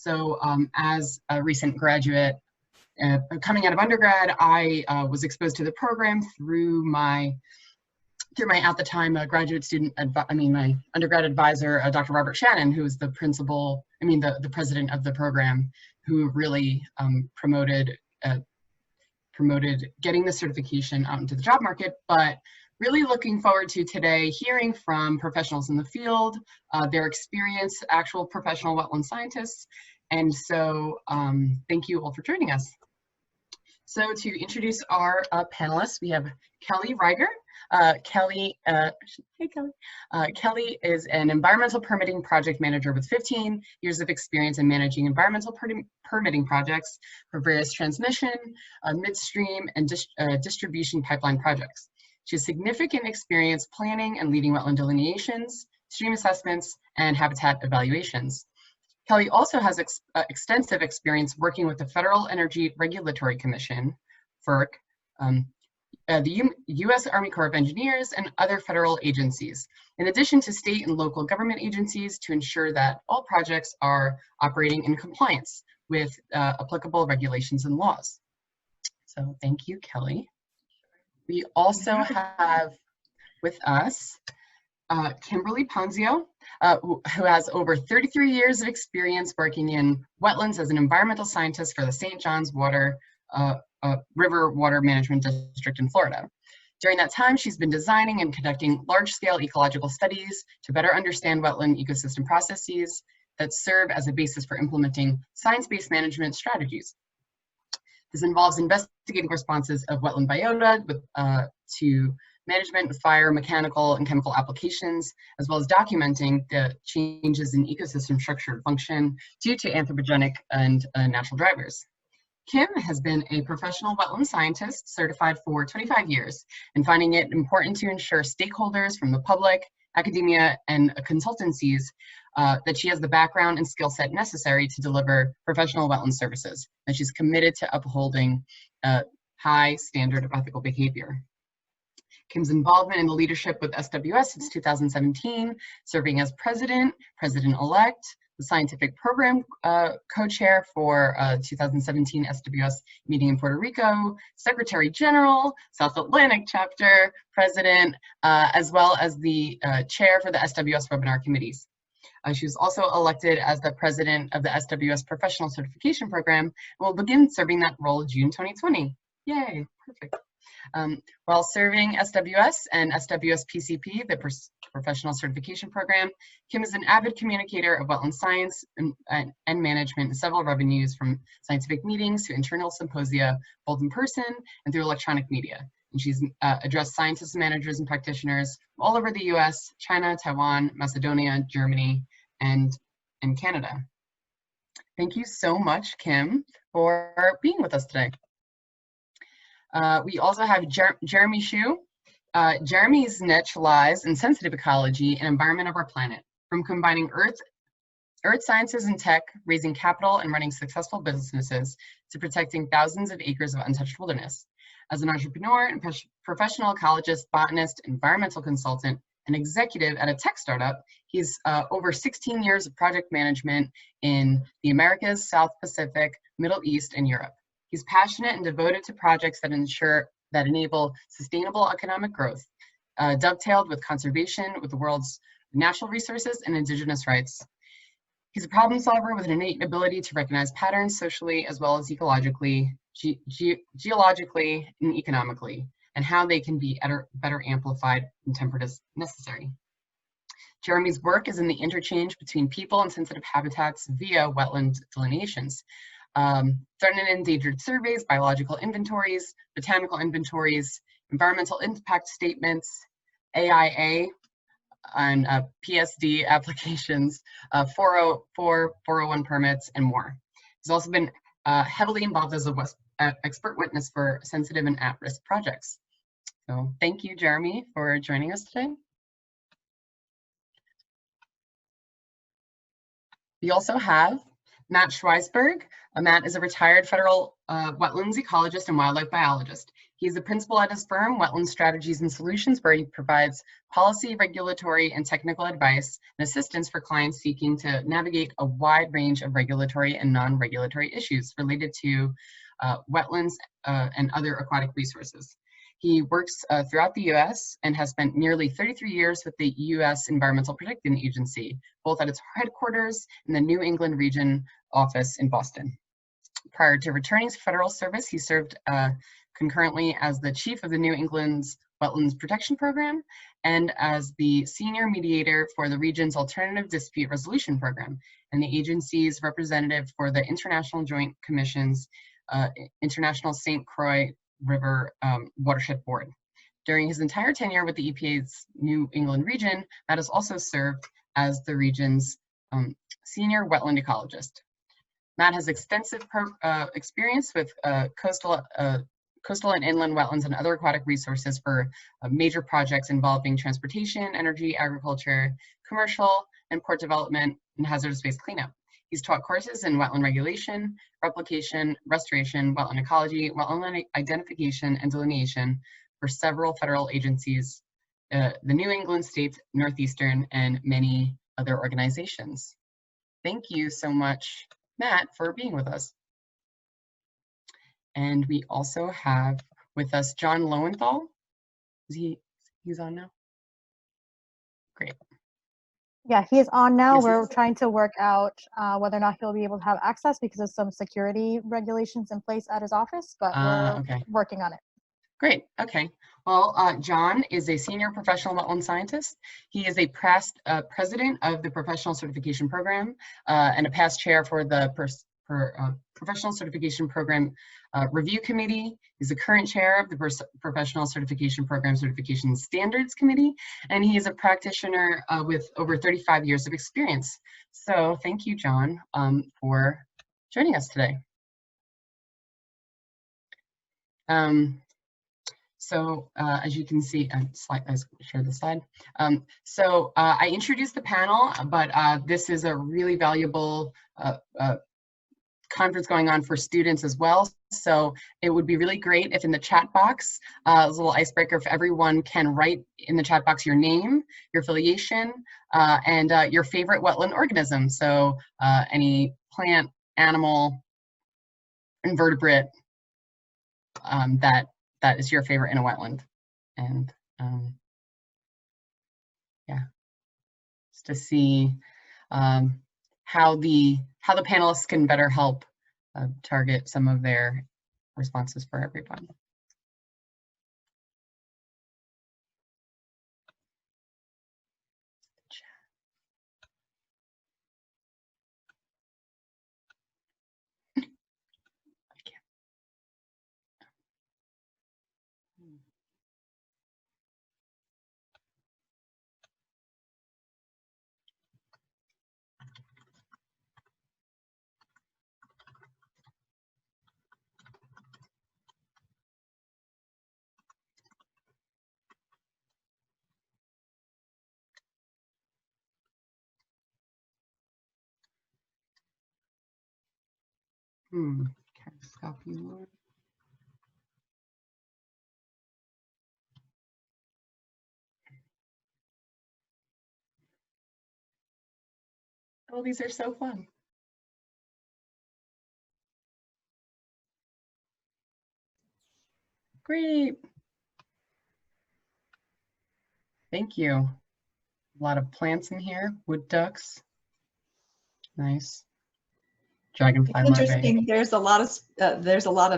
So as a recent graduate, coming out of undergrad, I was exposed to the program through my at the time graduate student, my undergrad advisor, Dr. Robert Shannon, who was the principal, the president of the program, who really promoted getting the certification out into the job market. But really looking forward to today hearing from professionals in the field, their experience, actual professional wetland scientists. And so thank you all for joining us. So to introduce our panelists, we have Kelly Reiger. Kelly is an environmental permitting project manager with 15 years of experience in managing environmental permitting projects for various transmission, midstream, and distribution pipeline projects. She has significant experience planning and leading wetland delineations, stream assessments, and habitat evaluations. Kelly also has extensive experience working with the Federal Energy Regulatory Commission, FERC, the U.S. Army Corps of Engineers, and other federal agencies, in addition to state and local government agencies, to ensure that all projects are operating in compliance with applicable regulations and laws. So thank you, Kelly. We also have with us Kimberly Ponzio, who has over 33 years of experience working in wetlands as an environmental scientist for the St. Johns River Water Management District in Florida. During that time, she's been designing and conducting large-scale ecological studies to better understand wetland ecosystem processes that serve as a basis for implementing science-based management strategies. This involves investigating responses of wetland biota to management of fire, mechanical, and chemical applications, as well as documenting the changes in ecosystem structure and function due to anthropogenic and natural drivers. Kim has been a professional wetland scientist certified for 25 years, and finding it important to ensure stakeholders from the public, academia, and consultancies that she has the background and skill set necessary to deliver professional wetland services, and she's committed to upholding a high standard of ethical behavior. Kim's involvement in the leadership with SWS since 2017, serving as president-elect, the scientific program co-chair for 2017 SWS meeting in Puerto Rico, Secretary General, South Atlantic chapter, president, as well as the chair for the SWS webinar committees. She was also elected as the president of the SWS Professional Certification Program and will begin serving that role June 2020. Yay, perfect. While serving SWS and SWS PCP, the Professional Certification Program, Kim is an avid communicator of wetland science and management in several venues, from scientific meetings to internal symposia, both in person and through electronic media. And she's addressed scientists, managers, and practitioners all over the US, China, Taiwan, Macedonia, Germany, and Canada. Thank you so much, Kim, for being with us today. We also have Jeremy Hsu. Jeremy's niche lies in sensitive ecology and environment of our planet, from combining earth sciences and tech, raising capital and running successful businesses, to protecting thousands of acres of untouched wilderness. As an entrepreneur and professional ecologist, botanist, environmental consultant, and executive at a tech startup, he's over 16 years of project management in the Americas, South Pacific, Middle East, and Europe. He's passionate and devoted to projects that enable sustainable economic growth, dovetailed with conservation with the world's natural resources and indigenous rights. He's a problem solver with an innate ability to recognize patterns socially as well as ecologically, geologically, and economically, and how they can be better amplified and tempered as necessary. Jeremy's work is in the interchange between people and sensitive habitats via wetland delineations. Threatened and endangered surveys, biological inventories, botanical inventories, environmental impact statements, AIA, and PSD applications, 404, 401 permits, and more. He's also been heavily involved as an expert witness for sensitive and at-risk projects. So thank you, Jeremy, for joining us today. We also have Matt Schweisberg. Matt is a retired federal wetlands ecologist and wildlife biologist. He's a principal at his firm, Wetland Strategies and Solutions, where he provides policy, regulatory, and technical advice and assistance for clients seeking to navigate a wide range of regulatory and non-regulatory issues related to wetlands and other aquatic resources. He works throughout the US and has spent nearly 33 years with the US Environmental Protection Agency, both at its headquarters in the New England region office in Boston. Prior to returning to federal service, he served concurrently as the chief of the New England's Wetlands Protection Program and as the senior mediator for the region's Alternative Dispute Resolution Program and the agency's representative for the International Joint Commission's International St. Croix River Watershed Board. During his entire tenure with the EPA's New England region, Matt has also served as the region's senior wetland ecologist. Matt has extensive experience with coastal and inland wetlands and other aquatic resources for major projects involving transportation, energy, agriculture, commercial, and port development and hazardous waste cleanup. He's taught courses in wetland regulation, replication, restoration, wetland ecology, wetland identification, and delineation for several federal agencies, the New England states, Northeastern, and many other organizations. Thank you so much, Matt, for being with us. And we also have with us John Lowenthal. He's on now? Great. Yeah, he is on now. Yes, we're trying to work out whether or not he'll be able to have access because of some security regulations in place at his office, but we're working on it. Great, okay. Well, John is a senior professional wetland scientist. He is a past president of the Professional Certification Program and a past chair for the Professional Certification Program Review Committee. He's the current chair of the Professional Certification Program Certification Standards Committee, and he is a practitioner with over 35 years of experience. So thank you, John, for joining us today. As you can see, I share the slide. I introduced the panel, but this is a really valuable conference going on for students as well. So it would be really great if in the chat box, as a little icebreaker, if everyone can write in the chat box your name, your affiliation, and your favorite wetland organism. So any plant, animal, invertebrate that is your favorite in a wetland. And yeah, just to see how the panelists can better help target some of their responses for everyone. Can I copy more? Oh, these are so fun. Great. Thank you. A lot of plants in here, wood ducks. Nice. Dragonfly larvae. Interesting. There's a lot of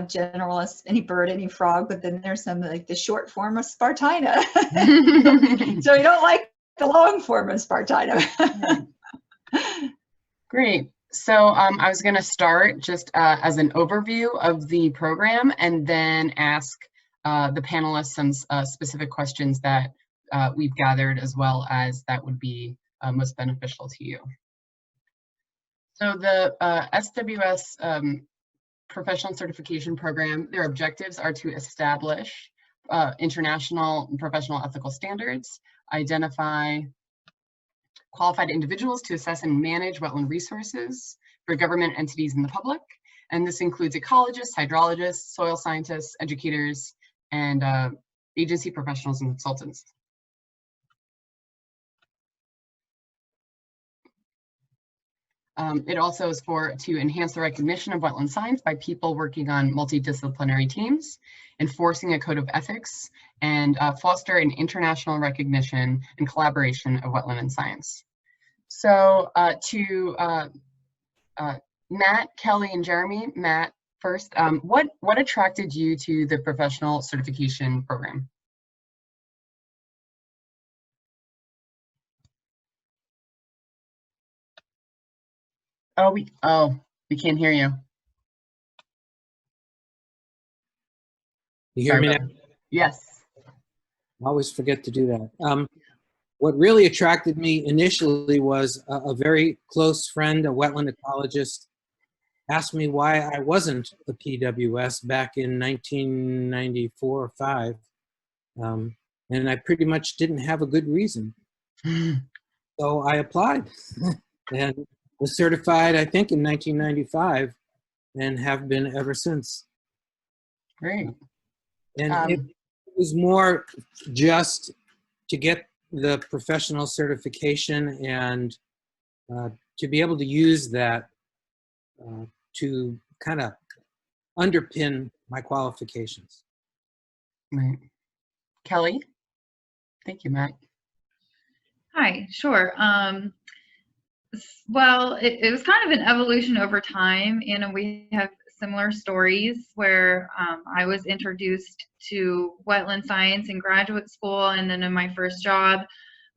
generalists, any bird, any frog, but then there's some like the short form of Spartina. So you don't like the long form of Spartina. Great. So I was going to start just as an overview of the program and then ask the panelists some specific questions that we've gathered, as well as that would be most beneficial to you. So the SWS Professional Certification Program, their objectives are to establish international and professional ethical standards, identify qualified individuals to assess and manage wetland resources for government entities and the public. And this includes ecologists, hydrologists, soil scientists, educators, and agency professionals and consultants. It also is to enhance the recognition of wetland science by people working on multidisciplinary teams, enforcing a code of ethics, and foster an international recognition and collaboration of wetland and science. So Matt, Kelly, and Jeremy. Matt, first, what attracted you to the professional certification program? Oh, we can't hear you. You hear me now? Yes. I always forget to do that. What really attracted me initially was a very close friend, a wetland ecologist, asked me why I wasn't a PWS back in 1994 or 5. And I pretty much didn't have a good reason. So I applied and was certified, I think, in 1995 and have been ever since. Great. And it was more just to get the professional certification and to be able to use that to kind of underpin my qualifications. Right. Kelly? Thank you, Matt. Hi, sure. Well, it was kind of an evolution over time. You know, we have similar stories where I was introduced to wetland science in graduate school, and then in my first job,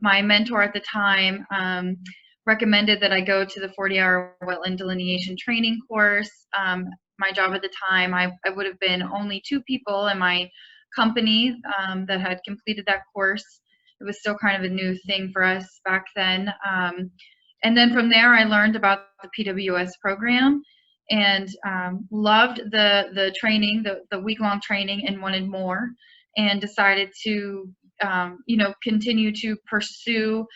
my mentor at the time recommended that I go to the 40-hour wetland delineation training course. My job at the time, I would have been only 2 people in my company that had completed that course. It was still kind of a new thing for us back then. And then from there, I learned about the PWS program and loved the training, the week-long training, and wanted more, and decided to continue to pursue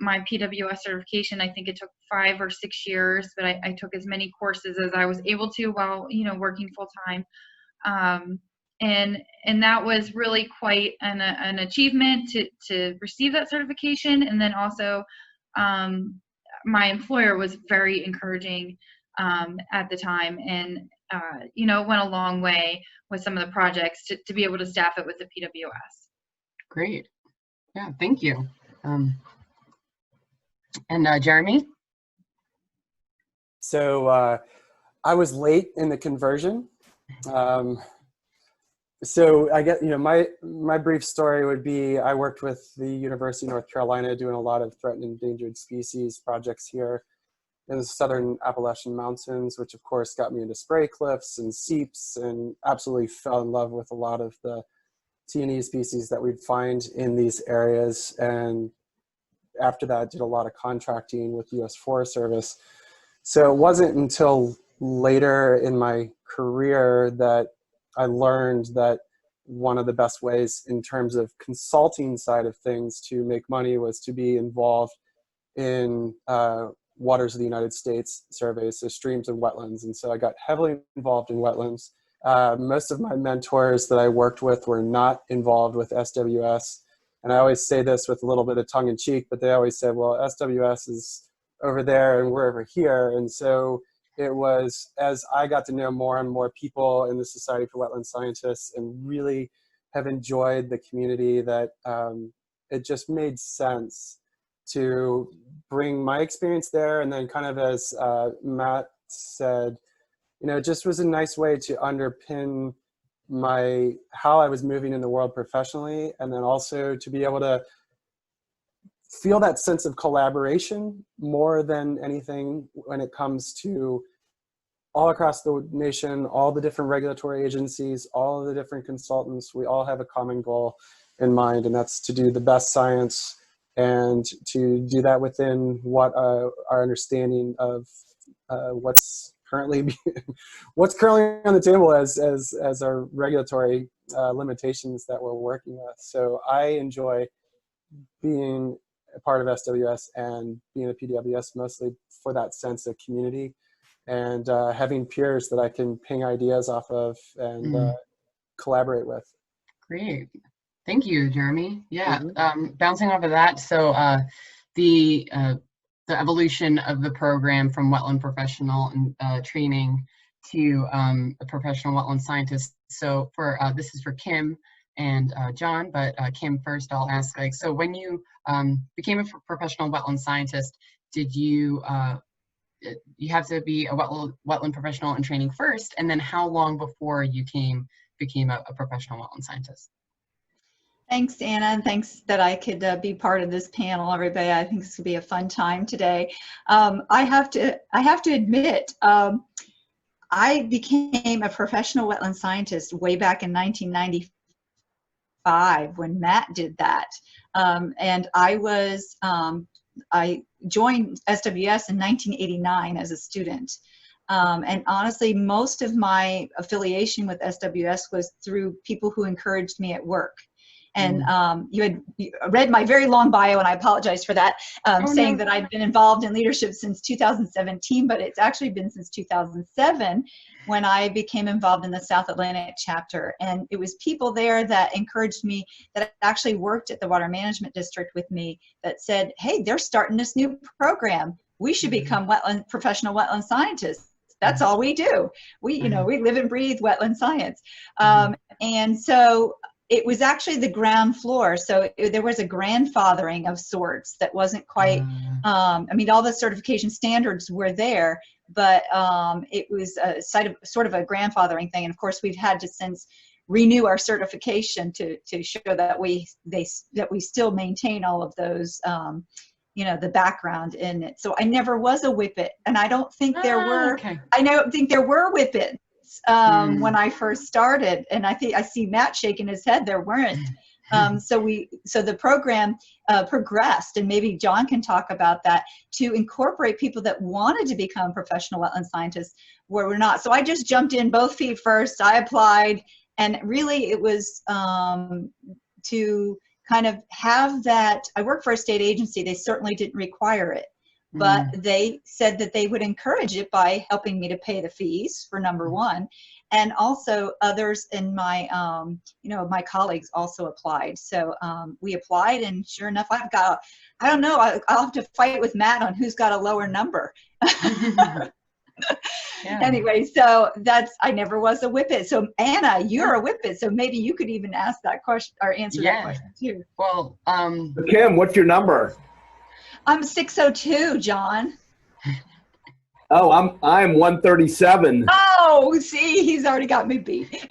my PWS certification. I think it took 5 or 6 years, but I took as many courses as I was able to while working full-time. And that was really quite an achievement to receive that certification. And then also my employer was very encouraging at the time, and it went a long way with some of the projects to be able to staff it with the PWS. Great. Yeah, thank you. And Jeremy? So I was late in the conversion. So I get, my brief story would be I worked with the University of North Carolina doing a lot of threatened and endangered species projects here in the southern Appalachian Mountains, which of course got me into spray cliffs and seeps, and absolutely fell in love with a lot of the T&E species that we'd find in these areas. And after that, did a lot of contracting with the U.S. Forest Service. So it wasn't until later in my career that I learned that one of the best ways in terms of consulting side of things to make money was to be involved in waters of the United States surveys, so streams and wetlands. And so I got heavily involved in wetlands. Most of my mentors that I worked with were not involved with SWS. And I always say this with a little bit of tongue in cheek, but they always said, well, SWS is over there and we're over here. And so it was, as I got to know more and more people in the Society for Wetland Scientists and really have enjoyed the community, that it just made sense to bring my experience there. And then kind of as Matt said, it just was a nice way to underpin how I was moving in the world professionally, and then also to be able to feel that sense of collaboration more than anything when it comes to all across the nation, all the different regulatory agencies, all of the different consultants. We all have a common goal in mind, and that's to do the best science and to do that within what our understanding of what's currently on the table as our regulatory limitations that we're working with. So I enjoy being a part of SWS and being a PWS mostly for that sense of community and having peers that I can ping ideas off of and collaborate with. Great. Thank you, Jeremy. Yeah, bouncing off of that, so the evolution of the program from Wetland Professional and training to a professional wetland scientist. So for this is for Kim and John, but Kim first, I'll ask, like, so when you became a professional wetland scientist, did you have to be a wetland professional in training first, and then how long before you became a professional wetland scientist? Thanks, Anna, and thanks that I could be part of this panel, everybody. I think this will be a fun time today. I have to admit, I became a professional wetland scientist way back in 1995 when Matt did that, and I joined SWS in 1989 as a student. And honestly, most of my affiliation with SWS was through people who encouraged me at work. And you had read my very long bio, and I apologize for that, saying that I'd been involved in leadership since 2017, but it's actually been since 2007 when I became involved in the South Atlantic chapter. And it was people there that encouraged me, that actually worked at the Water Management District with me, that said, hey, they're starting this new program. We should become professional wetland scientists. That's all we do. We live and breathe wetland science. And so it was actually the ground floor. So there was a grandfathering of sorts that wasn't quite, I mean, all the certification standards were there, but it was a sort of a grandfathering thing. And of course, we've had to since renew our certification to show that we still maintain all of those, the background in it. So I never was a whippet, and I don't think there were, I don't think there were whippets when I first started, and I see Matt shaking his head. There weren't. So the program progressed, and maybe John can talk about that, to incorporate people that wanted to become professional wetland scientists where we're not. So I just jumped in both feet first. I applied, and really it was to kind of have that. I work for a state agency. They certainly didn't require it, but they said that they would encourage it by helping me to pay the fees, for number one, and also others in my my colleagues also applied. So we applied, and sure enough, I don't know, I'll have to fight with Matt on who's got a lower number. Anyway, so I never was a whippet. So Anna, you're a whippet, so maybe you could even ask that question or answer that question too. Well, Kim, what's your number? I'm 602, John. Oh, I'm 137. Oh, see, he's already got me beat.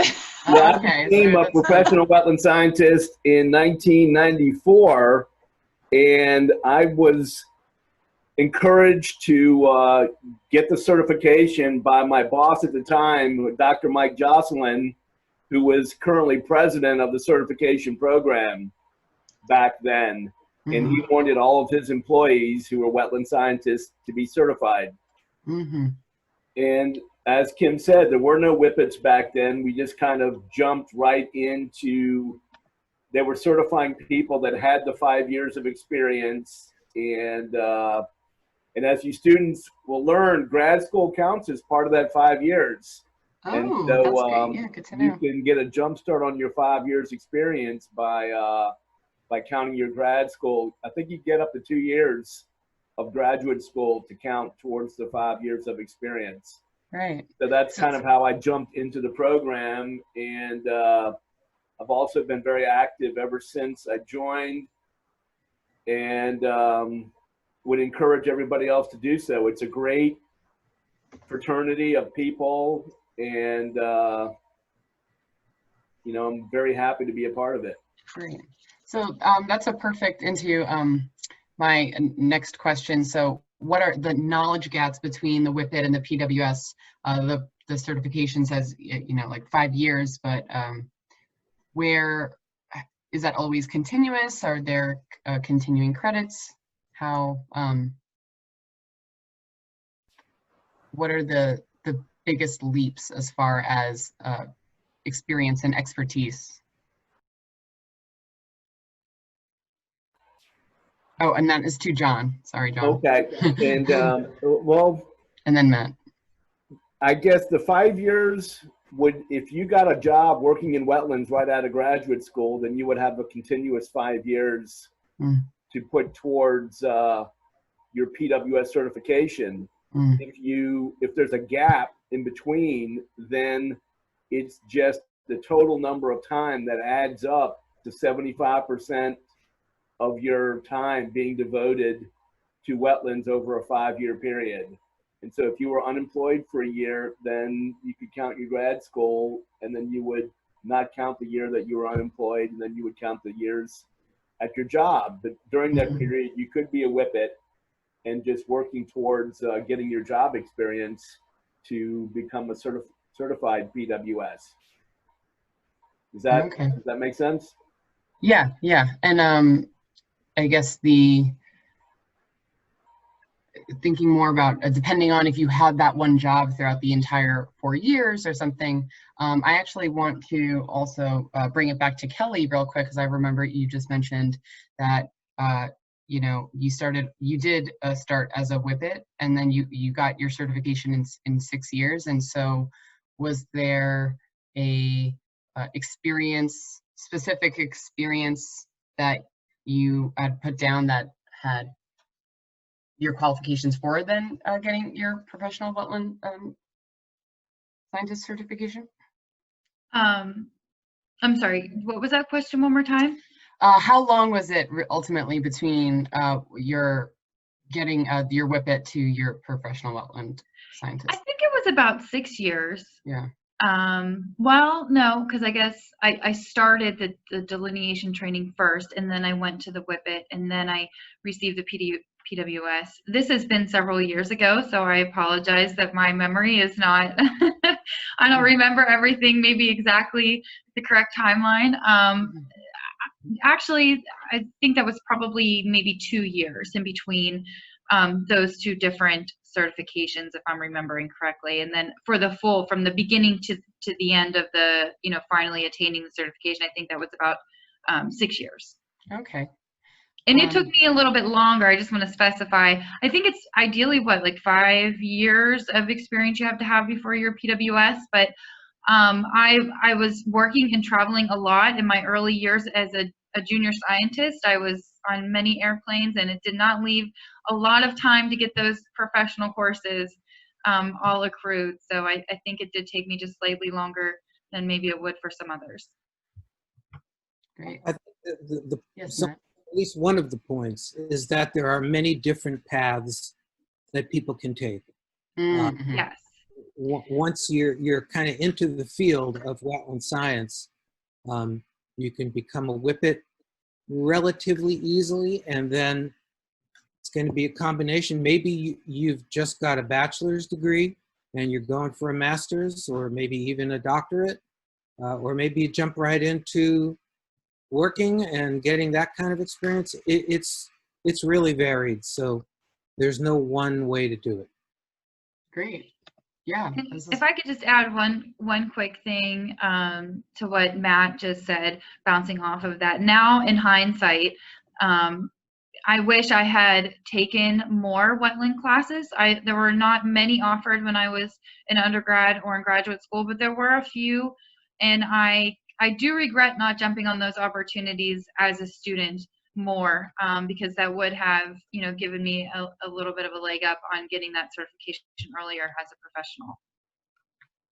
Yeah, I became a professional wetland scientist in 1994, and I was encouraged to get the certification by my boss at the time, Dr. Mike Jocelyn, who was currently president of the certification program back then. And he wanted all of his employees who were wetland scientists to be certified. And as Kim said, there were no whippets back then. We just kind of jumped right into, they were certifying people that had the 5 years of experience. And as you students will learn, grad school counts as part of that 5 years. And so good to know. you can get a jump start on your 5 years experience by counting your grad school. I think you get up to 2 years of graduate school to count towards the 5 years of experience. Right. So that's kind of how I jumped into the program. And I've also been very active ever since I joined, and would encourage everybody else to do so. It's a great fraternity of people, and I'm very happy to be a part of it. Great. So that's a perfect into my next question. So what are the knowledge gaps between the WIPIT and the PWS? The certification says, like 5 years, but where is that always continuous? Are there continuing credits? How, what are the biggest leaps as far as experience and expertise? Oh, and that is to John. Sorry, John. Okay. And well, and then Matt. I guess the 5 years if you got a job working in wetlands right out of graduate school, then you would have a continuous 5 years to put towards your PWS certification. If there's a gap in between, then it's just the total number of time that adds up to 75% of your time being devoted to wetlands over a 5-year period. And so if you were unemployed for a year, then you could count your grad school, and then you would not count the year that you were unemployed, and then you would count the years at your job. But during that period, you could be a whippet and just working towards getting your job experience to become a certified PWS. Does that make sense? Yeah, yeah. And I guess thinking more about depending on if you had that one job throughout the entire 4 years or something, I actually want to also bring it back to Kelly real quick, because I remember you just mentioned that you know, you did start as a whippet, and then you got your certification in 6 years. And so was there a specific experience that you had put down that had your qualifications for then getting your professional wetland scientist certification? I'm sorry, what was that question one more time? How long was it ultimately between your getting your whippet to your professional wetland scientist? I think it was about 6 years. Yeah. Well, no, because I guess I started the delineation training first, and then I went to the whippet, and then I received the PWS. This has been several years ago, so I apologize that my memory is not, I don't remember everything, maybe exactly the correct timeline. Actually, I think that was probably maybe 2 years in between those two different certifications, if I'm remembering correctly. And then for the full, from the beginning to the end of the, you know, finally attaining the certification, I think that was about 6 years. Okay. And it took me a little bit longer. I just want to specify, I think it's ideally what, like 5 years of experience you have to have before your PWS. But I was working and traveling a lot in my early years as a junior scientist. I was on many airplanes, and it did not leave a lot of time to get those professional courses all accrued. So I think it did take me just slightly longer than maybe it would for some others. Great. I think Yes, Matt. at least one of the points is that there are many different paths that people can take. Yes. Once you're kind of into the field of wetland science, you can become a whippet relatively easily, and then it's going to be a combination. Maybe you've just got a bachelor's degree and you're going for a master's, or maybe even a doctorate, or maybe you jump right into working and getting that kind of experience. It's really varied, so there's no one way to do it. Great. Yeah. If I could just add one quick thing to what Matt just said, bouncing off of that. Now, in hindsight, I wish I had taken more wetland classes. There were not many offered when I was in undergrad or in graduate school, but there were a few, and I do regret not jumping on those opportunities as a student more, because that would have, you know, given me a little bit of a leg up on getting that certification earlier as a professional.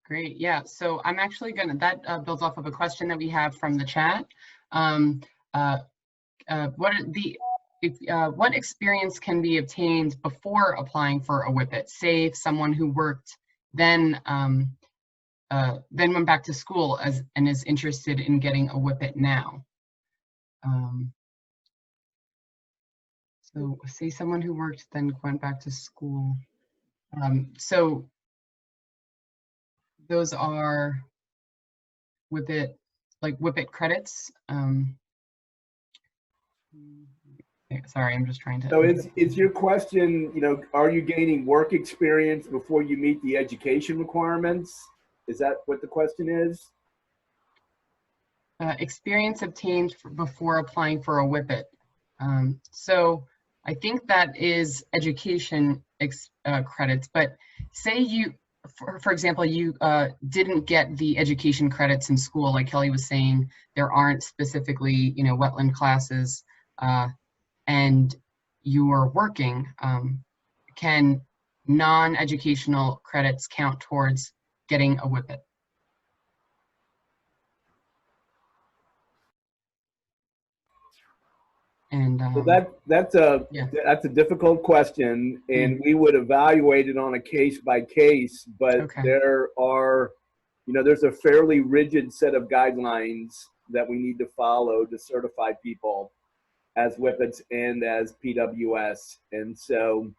Great. Yeah. So I'm actually that builds off of a question that we have from the chat. What experience can be obtained before applying for a whippet? Say if someone who worked then went back to school and is interested in getting a whippet now. So say someone who worked then went back to school. So those are whippet credits. Sorry, I'm just trying to. So is your question, you know, are you gaining work experience before you meet the education requirements? Is that what the question is? Experience obtained before applying for a whippet. So I think that is education credits, but say for example, you didn't get the education credits in school, like Kelly was saying, there aren't specifically, wetland classes, and you are working, can non-educational credits count towards getting a WIPIT? And so that's a difficult question, and we would evaluate it on a case by case. But there are, there's a fairly rigid set of guidelines that we need to follow to certify people as WIPITs and as PWS. And so,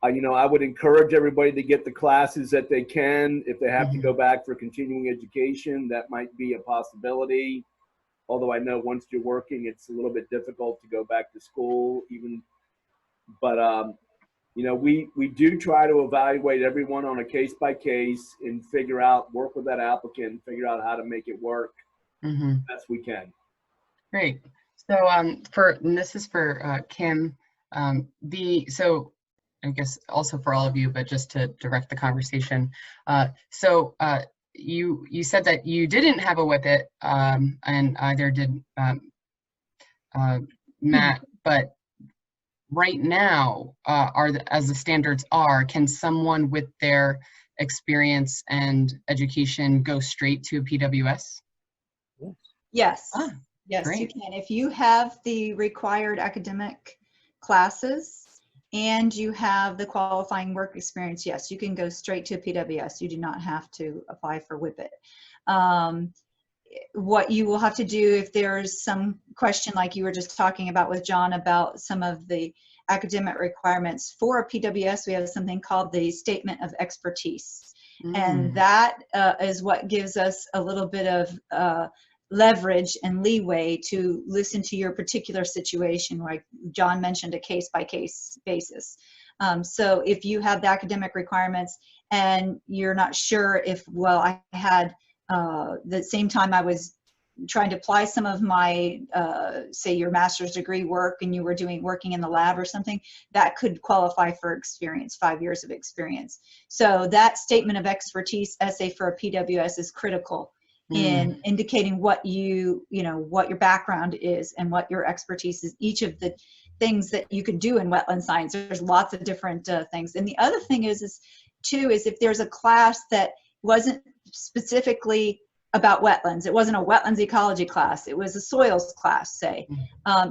I would encourage everybody to get the classes that they can. If they have to go back for continuing education, that might be a possibility. Although I know once you're working, it's a little bit difficult to go back to school even. But, we do try to evaluate everyone on a case by case and work with that applicant and figure out how to make it work best we can. Great. So and this is for Kim, so I guess also for all of you, but just to direct the conversation. You said that you didn't have a WIPIT, and either did Matt, but right now, as the standards are, can someone with their experience and education go straight to a PWS? Yes. Yes, great. You can. If you have the required academic classes and you have the qualifying work experience, yes, you can go straight to a PWS. You do not have to apply for WIPIT. What you will have to do if there's some question like you were just talking about with John about some of the academic requirements for a PWS, we have something called the Statement of Expertise. And that is what gives us a little bit of leverage and leeway to listen to your particular situation, like John mentioned, a case-by-case basis. So if you have the academic requirements and you're not sure if, well, I had the same time I was trying to apply some of my, say your master's degree work and you were working in the lab or something, that could qualify for experience, 5 years of experience. So that statement of expertise essay for a PWS is critical in indicating what what your background is and what your expertise is, each of the things that you could do in wetland science. There's lots of different things. And the other thing is if there's a class that wasn't specifically about wetlands, it wasn't a wetlands ecology class, it was a soils class, say,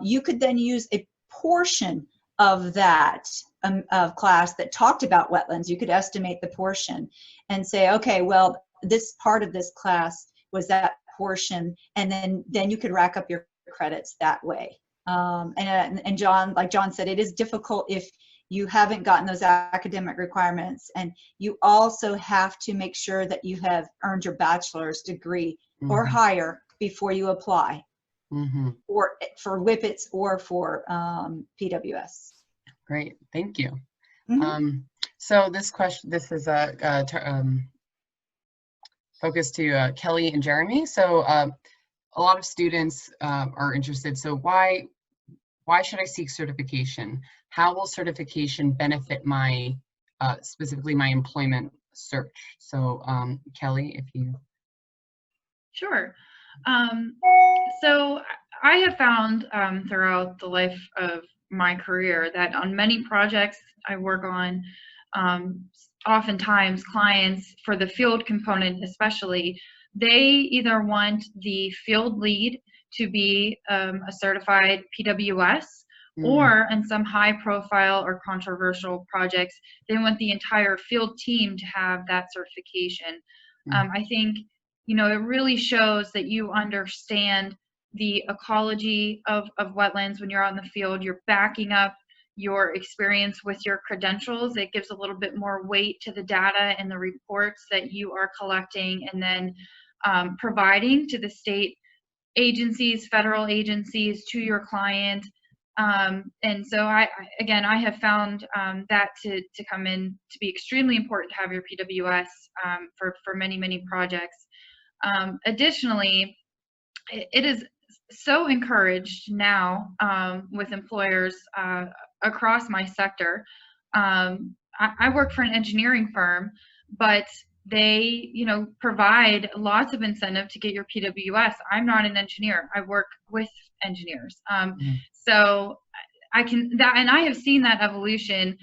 you could then use a portion of that class that talked about wetlands. You could estimate the portion and say, okay, well, this part of this class was that portion, and then you could rack up your credits that way. And John, like John said, it is difficult if you haven't gotten those academic requirements, and you also have to make sure that you have earned your bachelor's degree or higher before you apply, or for WIPITs or for PWS. Great, thank you. So this is focused to Kelly and Jeremy. So a lot of students are interested. So why should I seek certification? How will certification benefit my, specifically my employment search? So Kelly, if you. Sure. So I have found throughout the life of my career that on many projects I work on, oftentimes clients, for the field component especially, they either want the field lead to be a certified PWS, or in some high profile or controversial projects, they want the entire field team to have that certification. I think, it really shows that you understand the ecology of wetlands when you're out in the field. You're backing up your experience with your credentials. It gives a little bit more weight to the data and the reports that you are collecting and then providing to the state agencies, federal agencies, to your client. And so I have found that to come in to be extremely important to have your PWS for many, many projects. Additionally, it is so encouraged now with employers across my sector. I work for an engineering firm, but they, you know, provide lots of incentive to get your PWS. I'm not an engineer. I work with engineers. So I can, that, and I have seen that evolution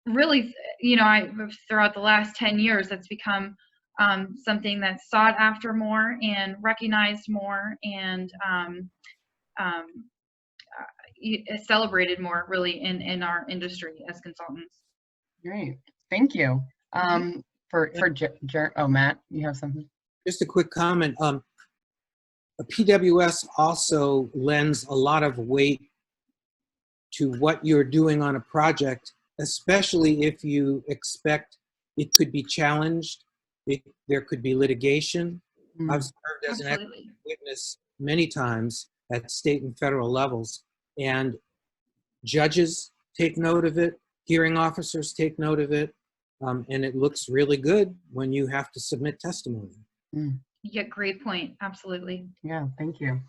really, you know, throughout the last 10 years, that's become something that's sought after more and recognized more, and celebrated more, really, in our industry as consultants. Great, thank you. Oh, Matt, you have something? Just a quick comment. A PWS also lends a lot of weight to what you're doing on a project, especially if you expect it could be challenged, there could be litigation. I've served as an expert witness many times at state and federal levels, and judges take note of it, hearing officers take note of it, and it looks really good when you have to submit testimony. Yeah, great point. Absolutely. Yeah, thank you.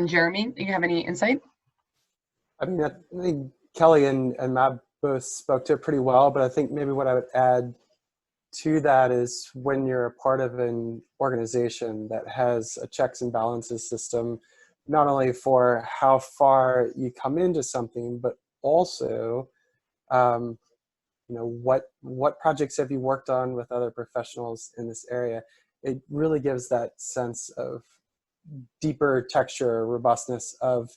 Jeremy, do you have any insight? I mean, I think Kelly and Matt both spoke to it pretty well, but I think maybe what I would add to that is when you're a part of an organization that has a checks and balances system, not only for how far you come into something, but also, you know, what projects have you worked on with other professionals in this area? It really gives that sense of deeper texture, robustness of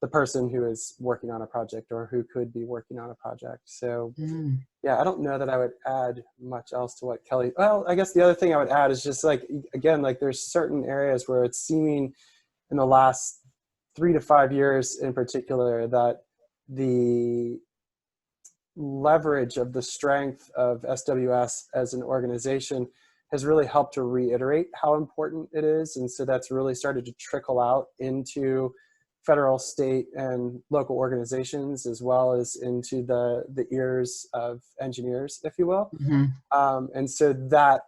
the person who is working on a project or who could be working on a project. So yeah, I don't know that I would add much else to what Kelly, well, I guess the other thing I would add is just like, again, like there's certain areas where it's seeming in the last 3 to 5 years in particular that the leverage of the strength of SWS as an organization has really helped to reiterate how important it is. And so that's really started to trickle out into federal, state, and local organizations, as well as into the ears of engineers, if you will. And so that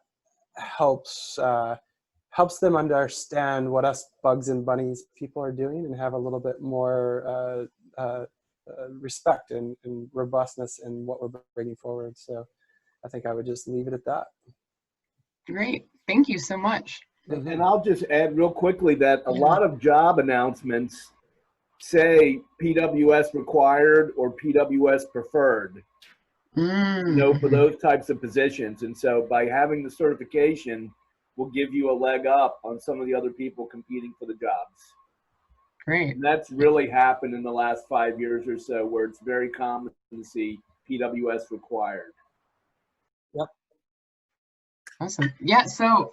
helps them understand what us bugs and bunnies people are doing and have a little bit more respect and robustness in what we're bringing forward. So I think I would just leave it at that. Great, thank you so much. And I'll just add real quickly that a lot of job announcements say PWS required or PWS preferred, you know, for those types of positions. And so by having the certification will give you a leg up on some of the other people competing for the jobs. Great. And that's really happened in the last 5 years or so, where it's very common to see PWS required. Yep. Awesome. Yeah, so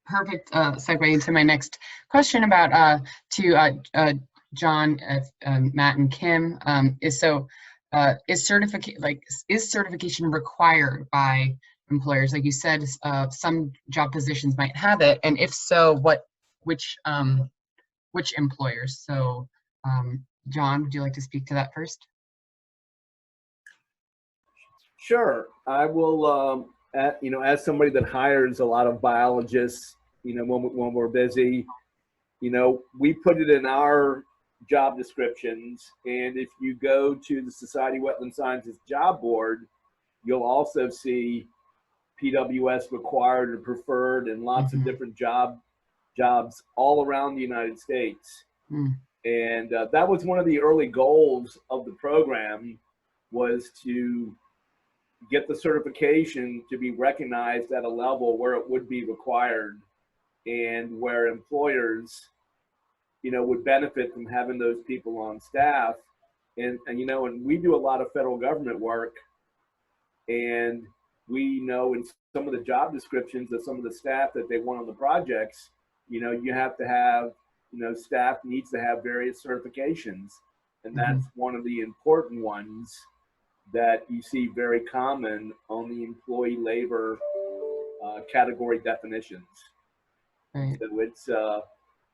perfect segue into my next question about John, Matt, and Kim. Is certification required by employers? Like you said, some job positions might have it, and if so, which employers? So, John, would you like to speak to that first? Sure, I will. You know, as somebody that hires a lot of biologists, you know, when we're busy, you know, we put it in our job descriptions. And if you go to the Society of Wetland Scientists job board, you'll also see PWS required or preferred and lots of different jobs all around the United States. And that was one of the early goals of the program, was to get the certification to be recognized at a level where it would be required and where employers, you know, would benefit from having those people on staff. And you know, and we do a lot of federal government work, and we know in some of the job descriptions of some of the staff that they want on the projects, you know, you have to have, you know, staff needs to have various certifications. And that's one of the important ones that you see very common on the employee labor category definitions. So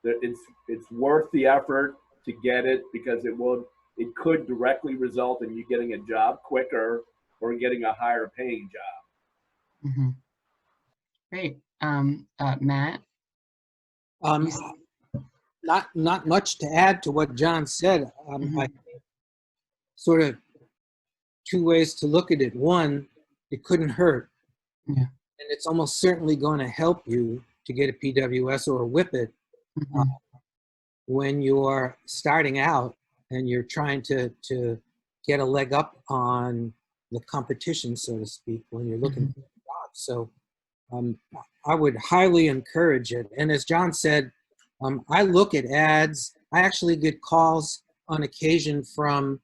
it's worth the effort to get it, because it could directly result in you getting a job quicker or getting a higher paying job. Great. Matt? Not much to add to what John said. I think sort of two ways to look at it. One, it couldn't hurt. Yeah. And it's almost certainly going to help you to get a PWS or a whippet when you're starting out and you're trying to get a leg up on the competition, so to speak, when you're looking for a job. So I would highly encourage it. And as John said, I look at ads. I actually get calls on occasion from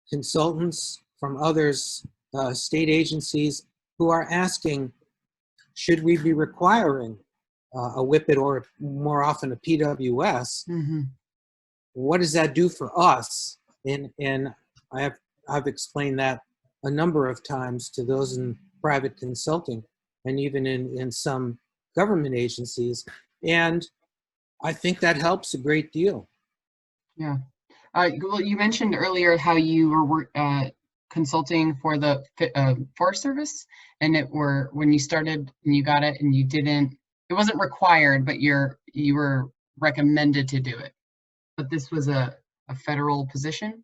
consultants, from others, state agencies, who are asking, should we be requiring a whippet or more often a PWS? What does that do for us? And I've explained that a number of times to those in private consulting and even in some government agencies. And I think that helps a great deal. Yeah. Well, you mentioned earlier how you were consulting for the Forest Service, and when you started and you got it and you didn't, it wasn't required, but you were recommended to do it. But this was a federal position.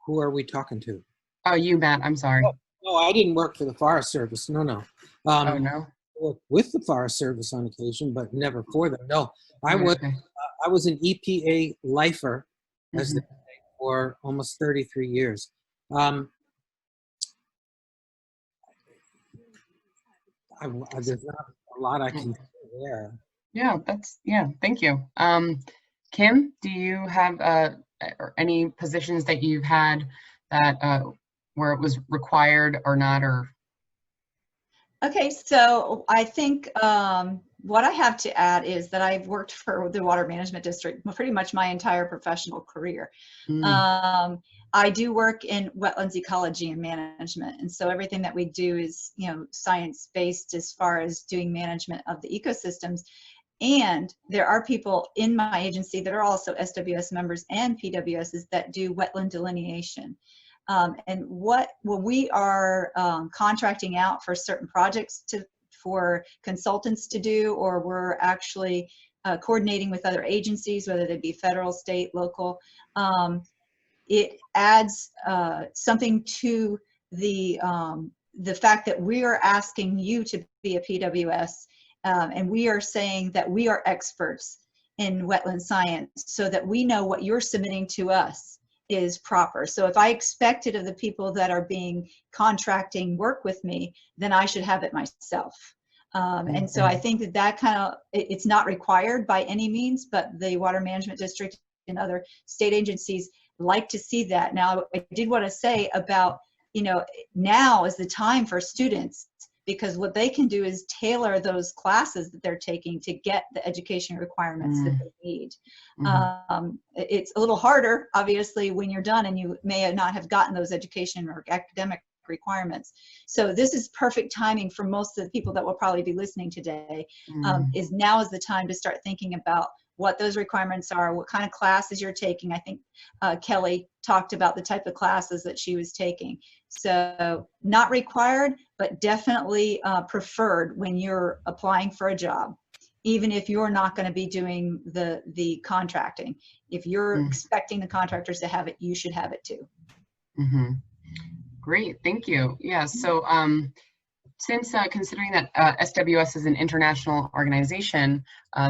Who are we talking to? Oh, you, Matt. I'm sorry. Oh, I didn't work for the Forest Service. No. Oh, no. I worked with the Forest Service on occasion, but never for them. No, I Okay. was an EPA lifer as they say, for almost 33 years. There's not a lot I can say there. Yeah, thank you. Kim, do you have any positions that you've had that where it was required or not, or? Okay, so I think what I have to add is that I've worked for the Water Management District pretty much my entire professional career. I do work in wetlands ecology and management, and so everything that we do is, science-based as far as doing management of the ecosystems. And there are people in my agency that are also SWS members and PWSs that do wetland delineation. And when we are contracting out for certain projects for consultants to do, or we're actually coordinating with other agencies, whether they be federal, state, local, it adds something to the fact that we are asking you to be a PWS, and we are saying that we are experts in wetland science, so that we know what you're submitting to us is proper. So if I expect it of the people that are being contracting work with me, then I should have it myself. And so I think that kind of, it's not required by any means, but the Water Management District and other state agencies like to see that. Now, I did want to say about, now is the time for students, because what they can do is tailor those classes that they're taking to get the education requirements that they need. It's a little harder, obviously, when you're done and you may not have gotten those education or academic requirements. So this is perfect timing for most of the people that will probably be listening today. Now is the time to start thinking about what those requirements are, what kind of classes you're taking. I think Kelly talked about the type of classes that she was taking. So not required, but definitely preferred when you're applying for a job, even if you're not going to be doing the contracting. If you're expecting the contractors to have it, you should have it too. Great, thank you. Yeah, so since considering that SWS is an international organization,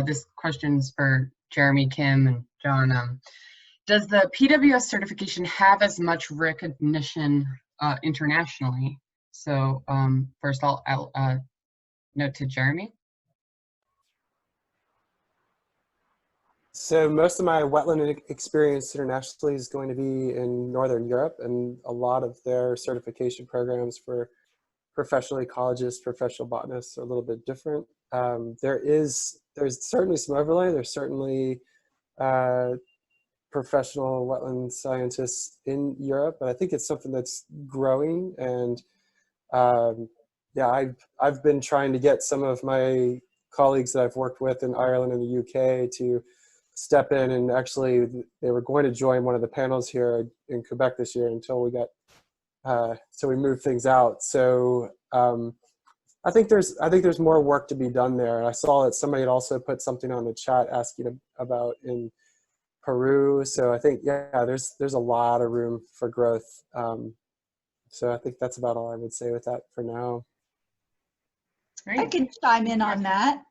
this question's for Jeremy, Kim, and John. Does the PWS certification have as much recognition internationally? So first I'll note to Jeremy. So most of my wetland experience internationally is going to be in Northern Europe, and a lot of their certification programs for professional ecologists, professional botanists are a little bit different. There's certainly some overlay. There's certainly professional wetland scientists in Europe, but I think it's something that's growing. And yeah, I've been trying to get some of my colleagues that I've worked with in Ireland and the UK to step in, and actually they were going to join one of the panels here in Quebec this year until we got so we moved things out. So I think there's more work to be done there. I saw that somebody had also put something on the chat asking about in Peru. So I think, yeah, there's a lot of room for growth So I think that's about all I would say with that for now. I can chime in on that.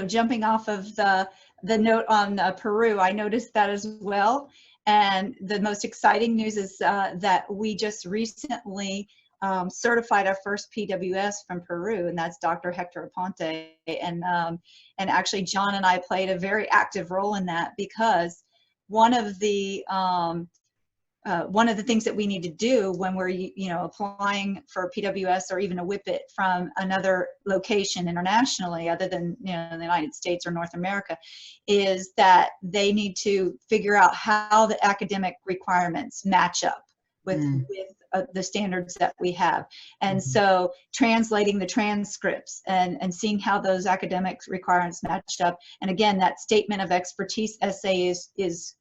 Jumping off of the note on Peru, I noticed that as well. And the most exciting news is that we just recently certified our first PWS from Peru, and that's Dr. Hector Aponte. And actually, John and I played a very active role in that, because one of the things that we need to do when we're applying for PWS or even a WIPIT from another location internationally other than the United States or North America is that they need to figure out how the academic requirements match up with the standards that we have. And so translating the transcripts and seeing how those academic requirements match up. And again, that statement of expertise essay is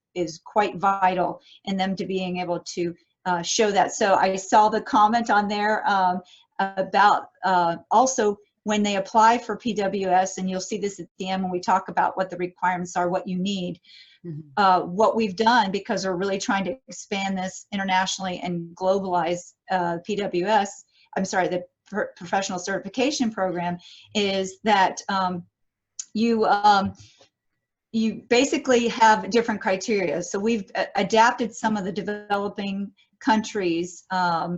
quite vital in them to being able to show that. So I saw the comment on there about also when they apply for PWS, and you'll see this at the end when we talk about what the requirements are, what you need. What we've done, because we're really trying to expand this internationally and globalize PWS, I'm sorry, the professional certification program, is that you basically have different criteria. So we've adapted some of the developing countries'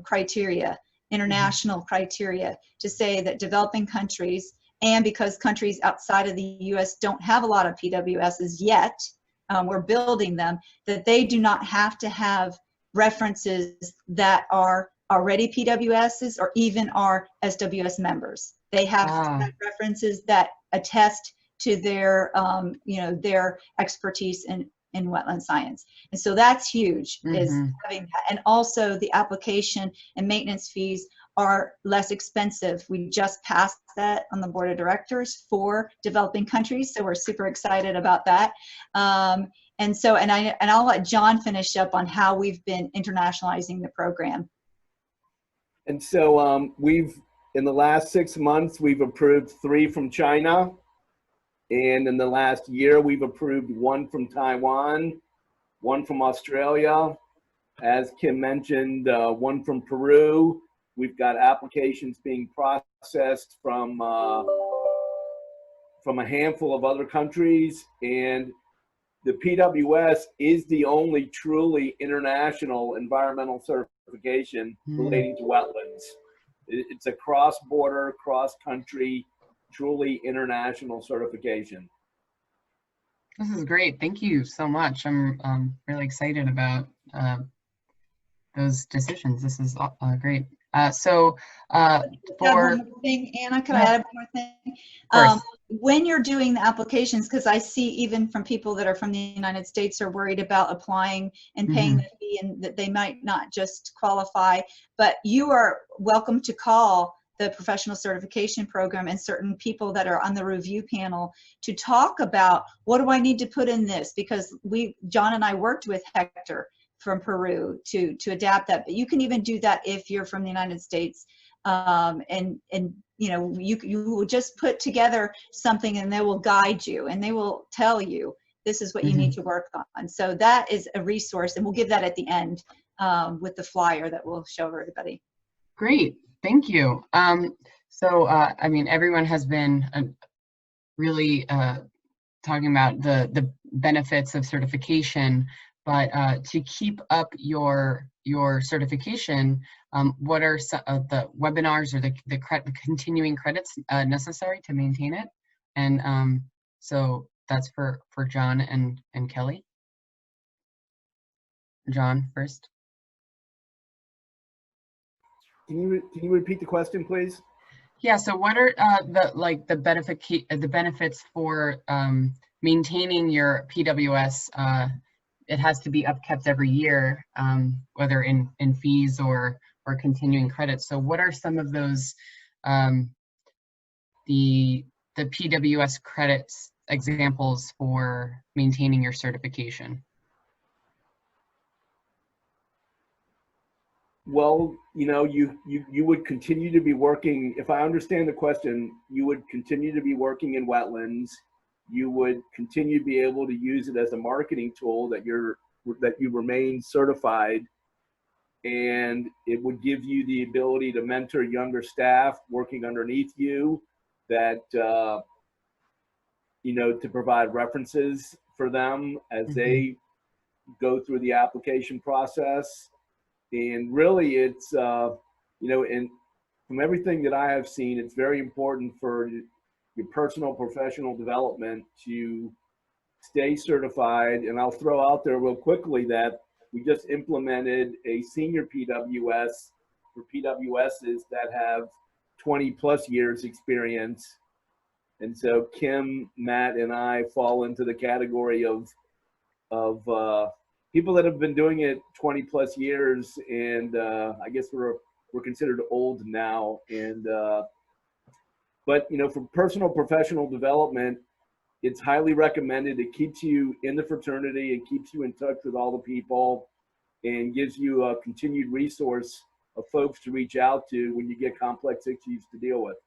criteria, international criteria, to say that developing countries, and because countries outside of the US don't have a lot of PWSs yet, we're building them, that they do not have to have references that are already PWSs or even are SWS members. They have to have references that attest to their their expertise in wetland science. And so that's huge, is having that. And also the application and maintenance fees are less expensive. We just passed that on the board of directors for developing countries, so we're super excited about that. And I'll let John finish up on how we've been internationalizing the program. And so in the last 6 months, we've approved 3 from China. And in the last year, we've approved 1 from Taiwan, 1 from Australia. As Kim mentioned, 1 from Peru. We've got applications being processed from a handful of other countries. And the PWS is the only truly international environmental certification relating to wetlands. It's a cross-border, cross-country, truly international certification. This is great. Thank you so much. I'm really excited about those decisions. This is great. For one more thing, Anna, can I add one more thing? When you're doing the applications, because I see even from people that are from the United States are worried about applying and paying the fee, and that they might not just qualify, but you are welcome to call the professional certification program and certain people that are on the review panel to talk about, what do I need to put in this? Because John and I worked with Hector from Peru to adapt that, but you can even do that if you're from the United States. You will just put together something and they will guide you and they will tell you this is what you need to work on. So that is a resource, and we'll give that at the end with the flyer that we'll show everybody. Great, thank you. I mean, everyone has been really talking about the benefits of certification, but to keep up your certification, what are the webinars or the continuing credits necessary to maintain it? And so that's for John and Kelly. John first. Can you repeat the question, please? Yeah. So what are the benefits for maintaining your PWS? It has to be upkept every year, whether in fees or continuing credits. So what are some of those the PWS credits examples for maintaining your certification? Well, you would continue to be working, if I understand the question, you would continue to be working in wetlands. You would continue to be able to use it as a marketing tool that you remain certified. and it would give you the ability to mentor younger staff working underneath you that, you know, to provide references for them as they go through the application process. And really it's, you know, and from everything that I have seen, it's very important for your personal professional development to stay certified. And I'll throw out there real quickly that we just implemented a senior PWS for PWSs that have 20+ years experience. And so Kim, Matt, and I fall into the category of people that have been doing it 20+ years, and I guess we're considered old now. And but you know, for personal professional development, it's highly recommended. It keeps you in the fraternity, it keeps you in touch with all the people, and gives you a continued resource of folks to reach out to when you get complex issues to deal with.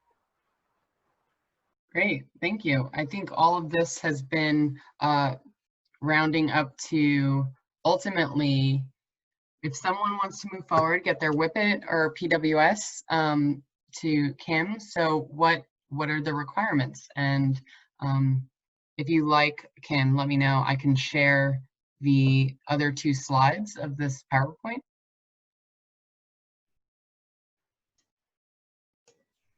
Great, thank you. I think all of this has been rounding up to ultimately, if someone wants to move forward, get their WIPIT or PWS to Kim. So what are the requirements? And if you like, Kim, let me know. I can share the other 2 slides of this PowerPoint.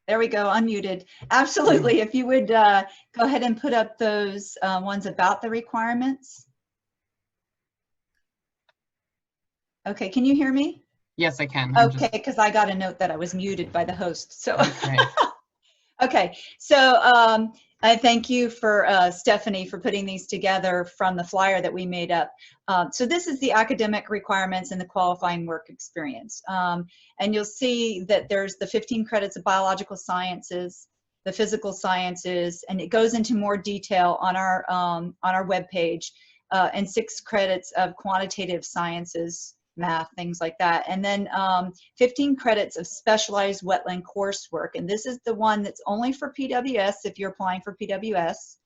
There we go, unmuted. Absolutely. If you would go ahead and put up those ones about the requirements. Okay, can you hear me? Yes, I can. Okay, because I got a note that I was muted by the host. So, okay. Okay, so I thank you for Stephanie for putting these together from the flyer that we made up. So this is the academic requirements and the qualifying work experience. And you'll see that there's the 15 credits of biological sciences, the physical sciences, and it goes into more detail on our webpage, and 6 credits of quantitative sciences, math, things like that. And then 15 credits of specialized wetland coursework. And this is the one that's only for PWS if you're applying for PWS.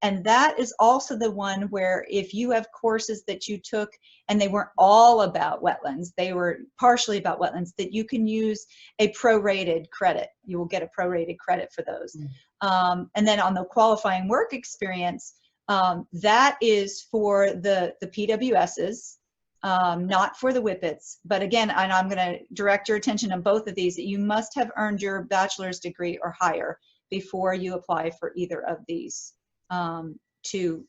And that is also the one where if you have courses that you took and they weren't all about wetlands, they were partially about wetlands, that you can use a prorated credit. You will get a prorated credit for those. And then on the qualifying work experience, that is for the PWSs. Not for the WIPITs, but again, and I'm going to direct your attention on both of these, that you must have earned your bachelor's degree or higher before you apply for either of these 2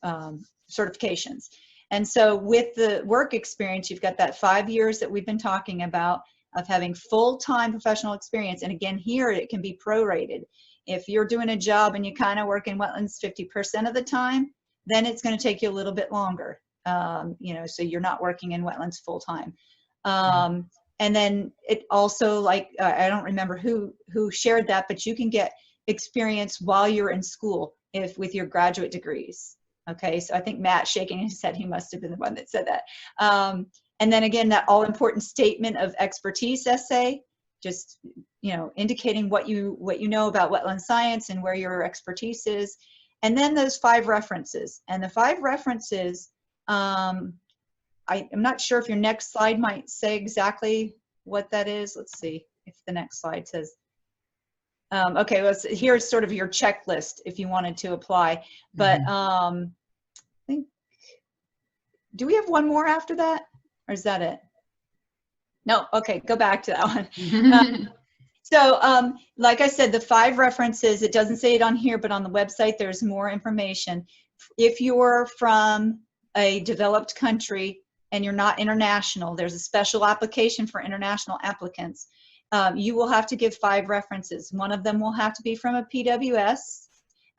certifications. And so with the work experience, you've got that 5 years that we've been talking about of having full-time professional experience. And again, here it can be prorated. If you're doing a job and you kind of work in wetlands 50% of the time, then it's going to take you a little bit longer. You know, so you're not working in wetlands full time. And then it also, like, I don't remember who shared that, but you can get experience while you're in school with your graduate degrees. Okay, so I think Matt shaking his head, he must have been the one that said that. And then again, that all important statement of expertise essay, just, you know, indicating what you know about wetland science and where your expertise is. And then those 5 references. And the 5 references, I'm not sure if your next slide might say exactly what that is. Let's see if the next slide says. Okay, well, here's sort of your checklist if you wanted to apply. But I think, do we have one more after that? Or is that it? No, okay, go back to that one. So like I said, the 5 references, it doesn't say it on here, but on the website, there's more information. If you're from a developed country and you're not international, there's a special application for international applicants. You will have to give 5 references. One of them will have to be from a PWS,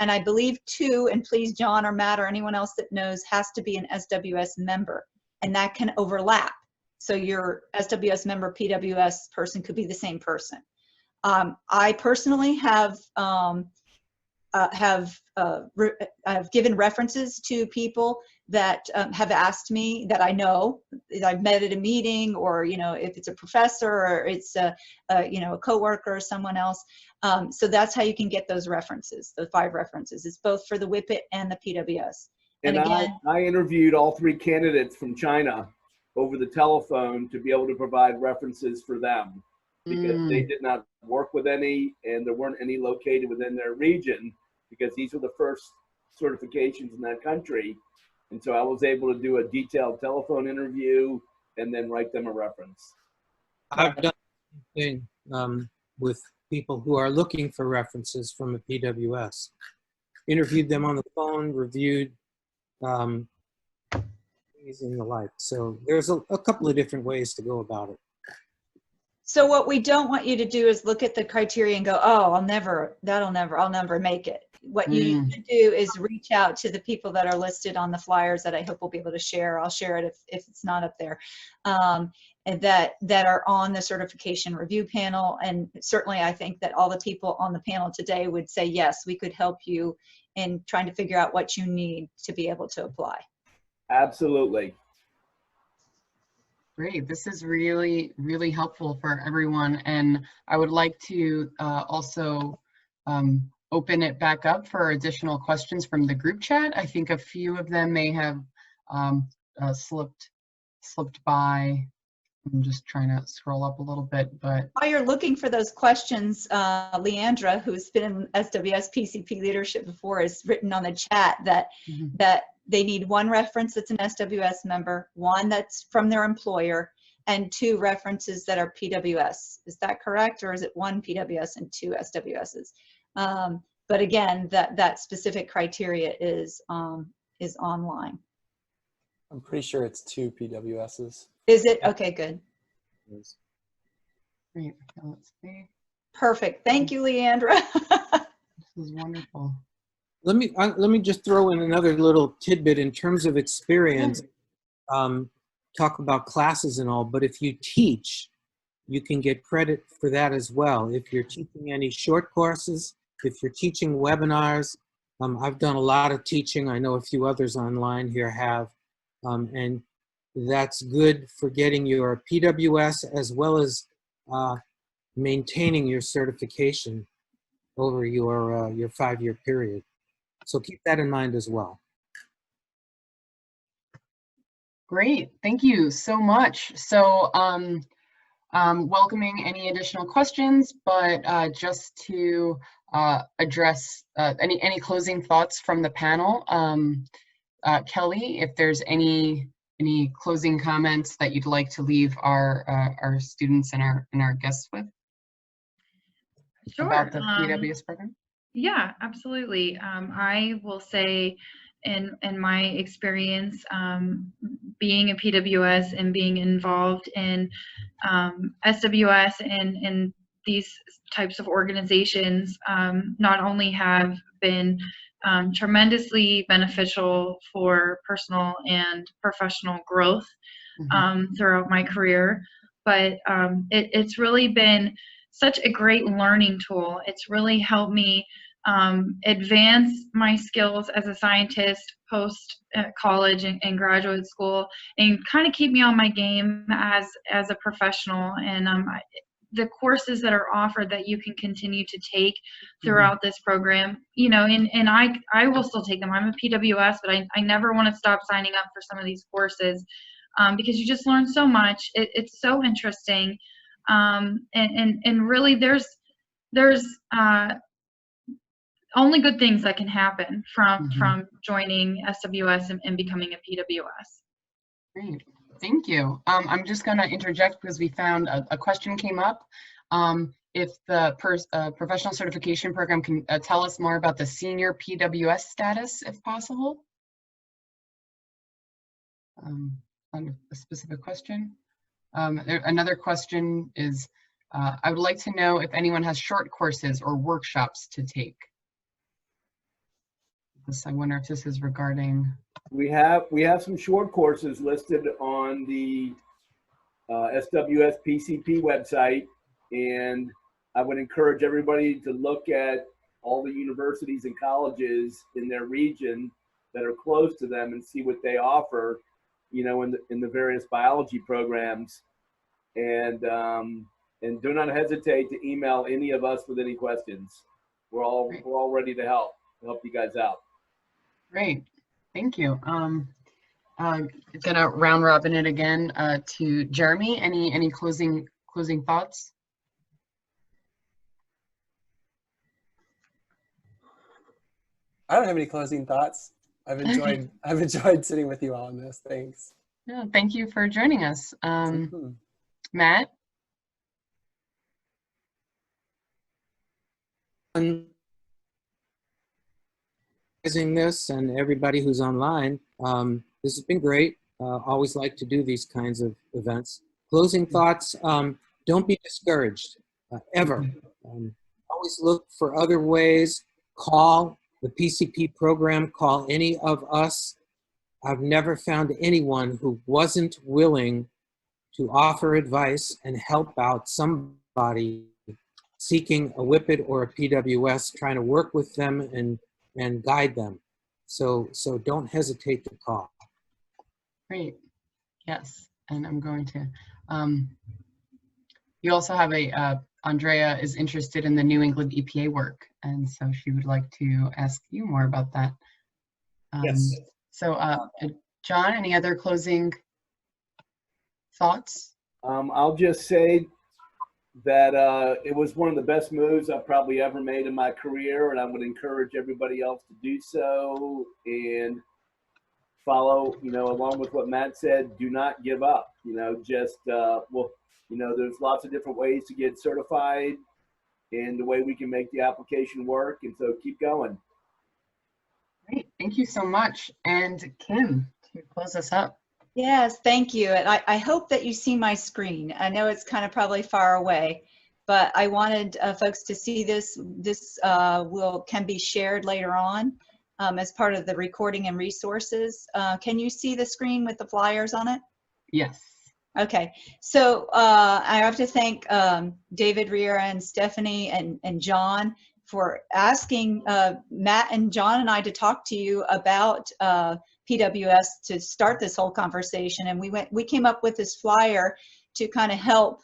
and I believe 2, and please John or Matt or anyone else that knows, has to be an SWS member, and that can overlap. So your SWS member, PWS person could be the same person. I personally have given references to people that have asked me that I know, that I've met at a meeting, or, you know, if it's a professor or it's you know, a coworker or someone else. So that's how you can get those references, the 5 references. It's both for the WIPIT and the PWS. And again, I interviewed all 3 candidates from China. over the telephone to be able to provide references for them, because they did not work with any, and there weren't any located within their region, because these were the first certifications in that country. And so I was able to do a detailed telephone interview and then write them a reference. I've done the same thing with people who are looking for references from a PWS. Interviewed them on the phone, reviewed and the like. So there's a couple of different ways to go about it. So what we don't want you to do is look at the criteria and go, oh, I'll never make it. What you need to do is reach out to the people that are listed on the flyers that I hope we'll be able to share. I'll share it if it's not up there. And that are on the certification review panel. And certainly I think that all the people on the panel today would say, yes, we could help you in trying to figure out what you need to be able to apply. Absolutely. Great. This is really, really helpful for everyone. And I would like to also open it back up for additional questions from the group chat. I think a few of them may have slipped by. I'm just trying to scroll up a little bit, but while you're looking for those questions, Leandra, who's been in SWS PCP leadership before, has written on the chat that that they need one reference that's an SWS member, one that's from their employer, and 2 references that are PWS. Is that correct, or is it 1 PWS and 2 SWSs? But again, that specific criteria is online. I'm pretty sure it's 2 PWSs. Is it? Okay, good. great. Let's see. Perfect. Thank you, Leandra. This is wonderful. Let me just throw in another little tidbit in terms of experience. Talk about classes and all, but if you teach, you can get credit for that as well. If you're teaching any short courses, if you're teaching webinars, I've done a lot of teaching. I know a few others online here have, and that's good for getting your PWS as well as maintaining your certification over your 5-year period. So keep that in mind as well. Great, thank you so much. So welcoming any additional questions, but just to address any closing thoughts from the panel. Kelly, if there's any closing comments that you'd like to leave our students and our guests with? Sure. About the PWS program? Yeah, absolutely. I will say in my experience, being a PWS and being involved in SWS and these types of organizations not only have been tremendously beneficial for personal and professional growth throughout my career, but it's really been such a great learning tool. It's really helped me advance my skills as a scientist post college and graduate school, and kind of keep me on my game as a professional. And the courses that are offered that you can continue to take throughout this program, you know, and I will still take them. I'm a PWS, but I never want to stop signing up for some of these courses because you just learn so much. It's so interesting. And really there's only good things that can happen from joining SWS and becoming a PWS. Great, thank you. I'm just going to interject because we found a question came up. If the professional certification program can tell us more about the senior PWS status, if possible. On a specific question. Another question is, I would like to know if anyone has short courses or workshops to take. I wonder if this is regarding. We have some short courses listed on the SWS PCP website, and I would encourage everybody to look at all the universities and colleges in their region that are close to them and see what they offer, you know, in the various biology programs, and do not hesitate to email any of us with any questions. We're all ready to help you guys out. Great, thank you. Gonna round robin it again to Jeremy. Any closing thoughts? I don't have any closing thoughts. I've enjoyed sitting with you all on this. Thanks. Yeah, thank you for joining us. Matt? This and everybody who's online. This has been great. Always like to do these kinds of events. Closing thoughts, don't be discouraged, ever. Always look for other ways. Call the PCP program, call any of us. I've never found anyone who wasn't willing to offer advice and help out somebody seeking a WIPIT or a PWS, trying to work with them and guide them. So don't hesitate to call. Great. Yes, and I'm going to. You also have Andrea is interested in the New England EPA work, and so she would like to ask you more about that. Yes. So, John, any other closing thoughts? I'll just say that it was one of the best moves I've probably ever made in my career, and I would encourage everybody else to do so and follow, along with what Matt said. Do not give up. There's lots of different ways to get certified and the way we can make the application work, and so keep going. Great, thank you so much. And Kim, to close us up. Yes, thank you. And I hope that you see my screen. I know it's kind of probably far away, but I wanted folks to see this. This can be shared later on as part of the recording and resources. Can you see the screen with the flyers on it? Yes. Okay, so I have to thank David, Riera, and Stephanie and John for asking Matt and John and I to talk to you about PWS to start this whole conversation. And we came up with this flyer to kind of help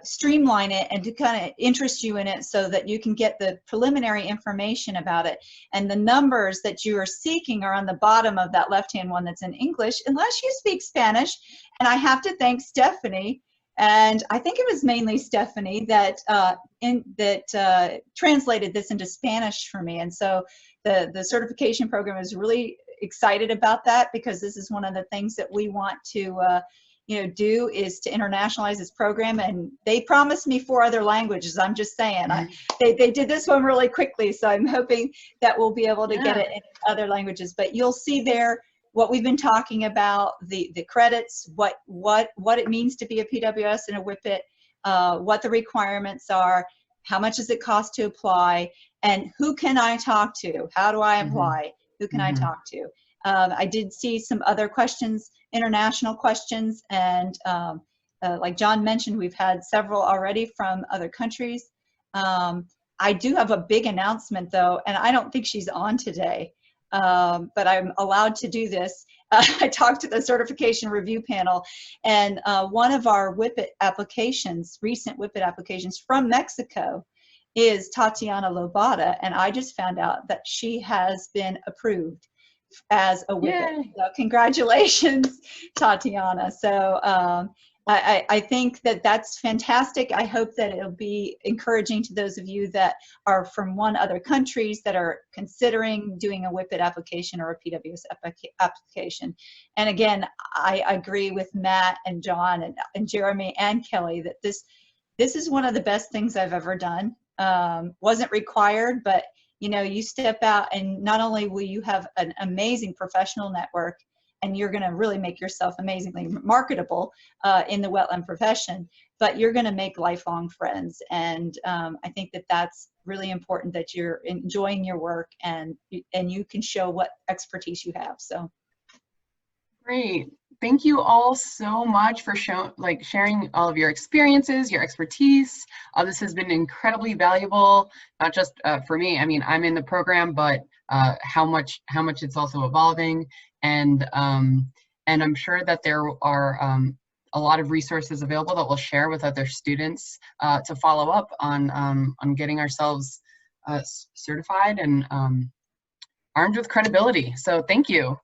streamline it and to kind of interest you in it so that you can get the preliminary information about it. And the numbers that you are seeking are on the bottom of that left-hand one that's in English, unless you speak Spanish. And I have to thank Stephanie, and I think it was mainly Stephanie that translated this into Spanish for me. And so the certification program is really excited about that, because this is one of the things that we want to do, is to internationalize this program. And they promised me 4 other languages. I'm just saying, they did this one really quickly, so I'm hoping that we'll be able to get it in other languages. But you'll see there what we've been talking about, the credits, what it means to be a PWS and a WIPIT, what the requirements are, how much does it cost to apply, and who can I talk to? How do I apply? Who can I talk to? I did see some other questions, international questions, and like John mentioned, we've had several already from other countries. I do have a big announcement though, and I don't think she's on today, but I'm allowed to do this. I talked to the certification review panel, and one of our WIPIT applications, recent WIPIT applications from Mexico, is Tatiana Lobata, and I just found out that she has been approved as a WIPIT. So congratulations, Tatiana. So I think that that's fantastic. I hope that it'll be encouraging to those of you that are from other countries that are considering doing a WIPIT application or a PWS application. And again, I agree with Matt and John and Jeremy and Kelly that this is one of the best things I've ever done. Wasn't required, but you step out, and not only will you have an amazing professional network, and you're going to really make yourself amazingly marketable in the wetland profession, but you're going to make lifelong friends. And I think that that's really important, that you're enjoying your work and you can show what expertise you have. So great. Thank you all so much for sharing all of your experiences, your expertise. This has been incredibly valuable, not just for me. I mean, I'm in the program, but how much it's also evolving, and I'm sure that there are a lot of resources available that we'll share with other students to follow up on getting ourselves certified and armed with credibility. So thank you.